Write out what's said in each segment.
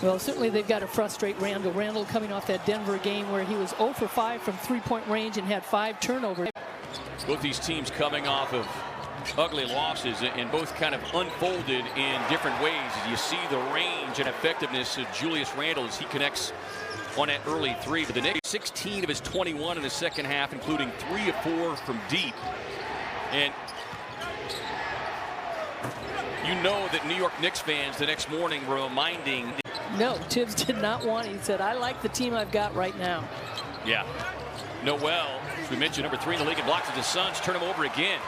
Well, certainly they've got to frustrate Randle. Randle coming off that Denver game where he was 0 for 5 from three-point range and had 5 turnovers. Both these teams coming off of ugly losses and both kind of unfolded in different ways. As you see the range and effectiveness of Julius Randle as he connects on that early three. But the Knicks 16 of his 21 in the second half, including 3 of 4 from deep. And you know that New York Knicks fans the next morning were reminding. No, Tibbs did not want it. He said, I like the team I've got right now. Yeah. Noel, as we mentioned, number 3 in the league, and blocks it. The Suns turn him over again.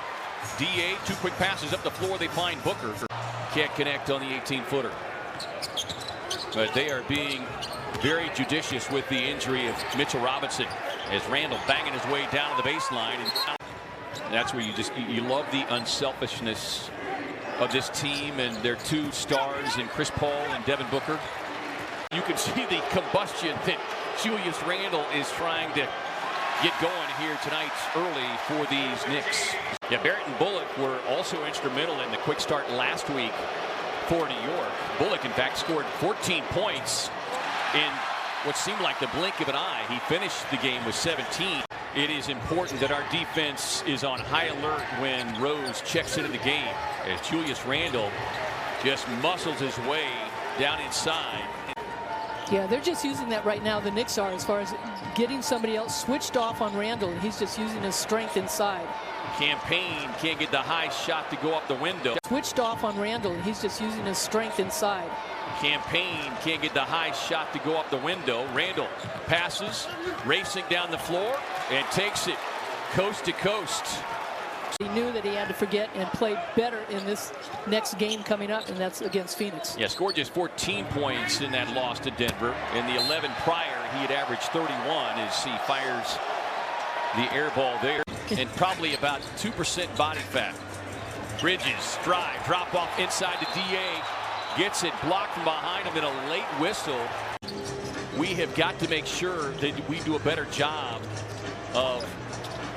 DA, 2 quick passes up the floor. They find Booker. Can't connect on the 18-footer. But they are being very judicious with the injury of Mitchell Robinson as Randle banging his way down to the baseline. And that's where you love the unselfishness of this team and their 2 stars in Chris Paul and Devin Booker. You can see the combustion that Julius Randle is trying to get going here tonight early for these Knicks. Yeah, Barrett and Bullock were also instrumental in the quick start last week for New York. Bullock, in fact, scored 14 points in what seemed like the blink of an eye. He finished the game with 17. It is important that our defense is on high alert when Rose checks into the game, as Julius Randle just muscles his way down inside. Yeah, they're just using that right now, the Knicks are, as far as getting somebody else switched off on Randle, and he's just using his strength inside. Campaign can't get the high shot to go up the window. Switched off on Randle, and he's just using his strength inside. Campaign can't get the high shot to go up the window. Randle passes, racing down the floor, and takes it coast to coast. He knew that he had to forget and play better in this next game coming up, and that's against Phoenix. Yeah, scored just 14 points in that loss to Denver. In the 11 prior, he had averaged 31 as he fires the air ball there. And probably about 2% body fat. Bridges, drive, drop off inside to DA. Gets it blocked from behind him in a late whistle. We have got to make sure that we do a better job of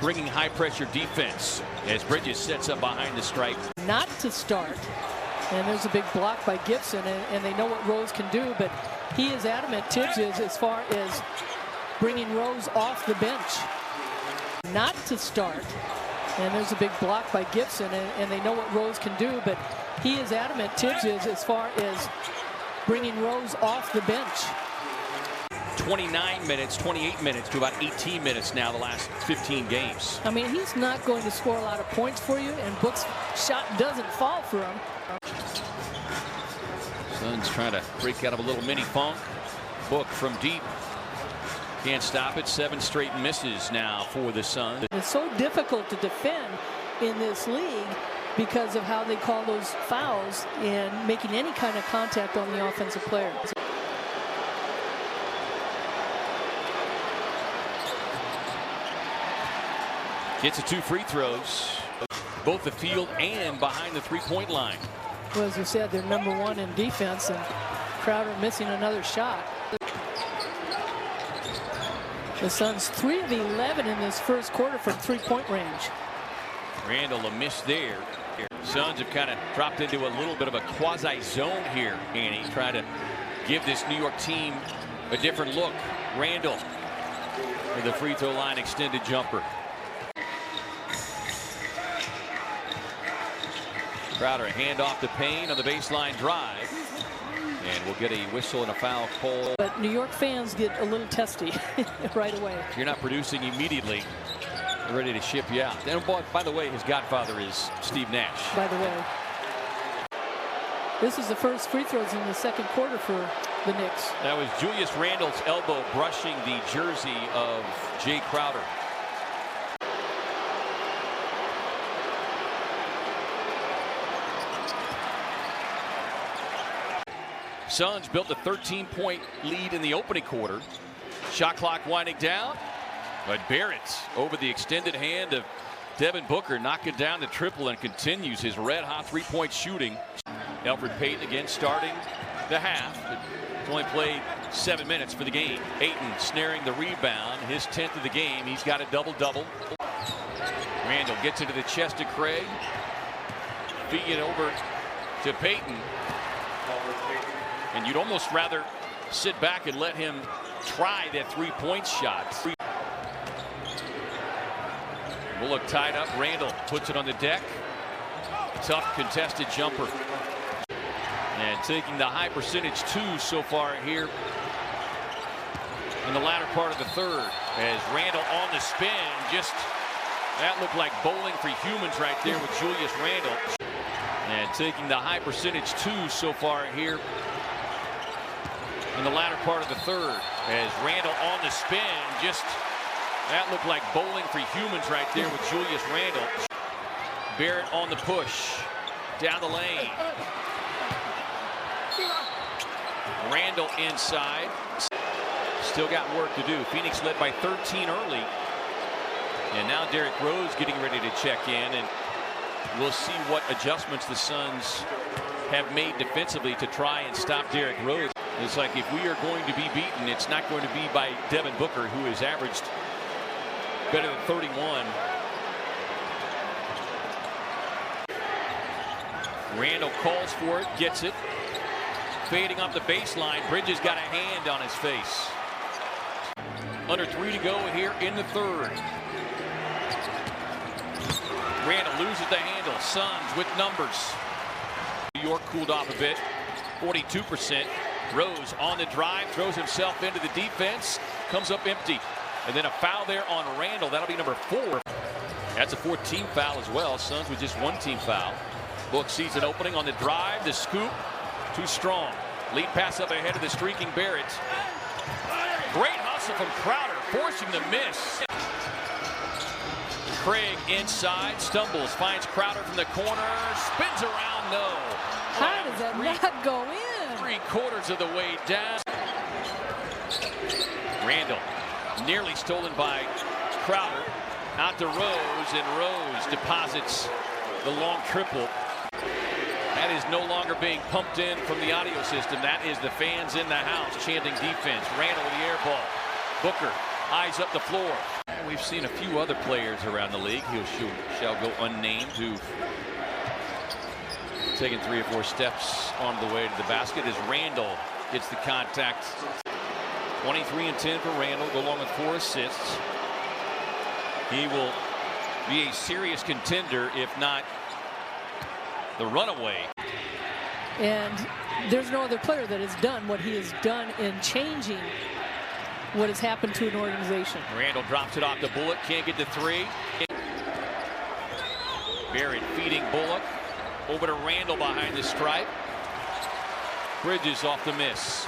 bringing high pressure defense as Bridges sets up behind the stripe. Not to start. And there's a big block by Gibson, and they know what Rose can do, but he is adamant, Tibbs is, as far as bringing Rose off the bench. Not to start. And there's a big block by Gibson, and they know what Rose can do, but he is adamant, Tibbs is, as far as bringing Rose off the bench. 29 minutes, 28 minutes to about 18 minutes now the last 15 games. I mean, he's not going to score a lot of points for you, and Book's shot doesn't fall for him. Suns trying to break out of a little mini funk. Book from deep. Can't stop it. 7 straight misses now for the Suns. It's so difficult to defend in this league because of how they call those fouls and making any kind of contact on the offensive player. Gets the 2 free throws, both the field and behind the 3-point line. Well, as you said, they're #1 in defense, and Crowder missing another shot. The Suns 3 of 11 in this first quarter from 3-point range. Randle a miss there. Suns have kind of dropped into a little bit of a quasi-zone here, Annie, trying to give this New York team a different look. Randle with the free throw line extended jumper. Crowder, a hand off to Payne on the baseline drive. And we'll get a whistle and a foul call. But New York fans get a little testy right away. If you're not producing immediately, they're ready to ship you out. And by the way, his godfather is Steve Nash. By the way, this is the first free throws in the second quarter for the Knicks. That was Julius Randle's elbow brushing the jersey of Jay Crowder. Suns built a 13-point lead in the opening quarter. Shot clock winding down, but Barrett over the extended hand of Devin Booker knocking down the triple and continues his red-hot 3-point shooting. Alfred Payton again starting the half. He's only played 7 minutes for the game. Ayton snaring the rebound, his 10th of the game. He's got a double-double. Randle gets into the chest of Craig. Feed it over to Payton. And you'd almost rather sit back and let him try that three-point shot. Bullock tied up. Randle puts it on the deck. Tough contested jumper. And taking the high percentage two so far here in the latter part of the third. As Randle on the spin, that looked like bowling for humans right there with Julius Randle. And taking the high percentage two so far here in the latter part of the third. As Randle on the spin, that looked like bowling for humans right there with Julius Randle. Barrett on the push, down the lane. Randle inside. Still got work to do. Phoenix led by 13 early. And now Derrick Rose getting ready to check in. And we'll see what adjustments the Suns have made defensively to try and stop Derrick Rose. It's like if we are going to be beaten, it's not going to be by Devin Booker, who has averaged better than 31. Randle calls for it, gets it. Fading up the baseline. Bridges got a hand on his face. Under 3 to go here in the third. Randle loses the handle. Suns with numbers. New York cooled off a bit. 42%. Rose on the drive. Throws himself into the defense. Comes up empty. And then a foul there on Randle. That'll be number 4. That's a 4-team foul as well. Suns with just 1-team foul. Book sees an opening on the drive. The scoop. Too strong. Lead pass up ahead of the streaking Barrett. Great hustle from Crowder, forcing the miss. Craig inside, stumbles, finds Crowder from the corner, spins around, no. How does that not go in? 3/4 of the way down. Randle, nearly stolen by Crowder. Out to Rose, and Rose deposits the long triple. That is no longer being pumped in from the audio system. That is the fans in the house chanting defense. Randle with the air ball. Booker eyes up the floor. We've seen a few other players around the league who shall go unnamed who've taken 3 or 4 steps on the way to the basket as Randle gets the contact. 23 and 10 for Randle, go along with 4 assists. He will be a serious contender, if not the runaway. And there's no other player that has done what he has done in changing what has happened to an organization. Randle drops it off to Bullock, can't get the 3. Barrett feeding Bullock. Over to Randle behind the stripe. Bridges off the miss.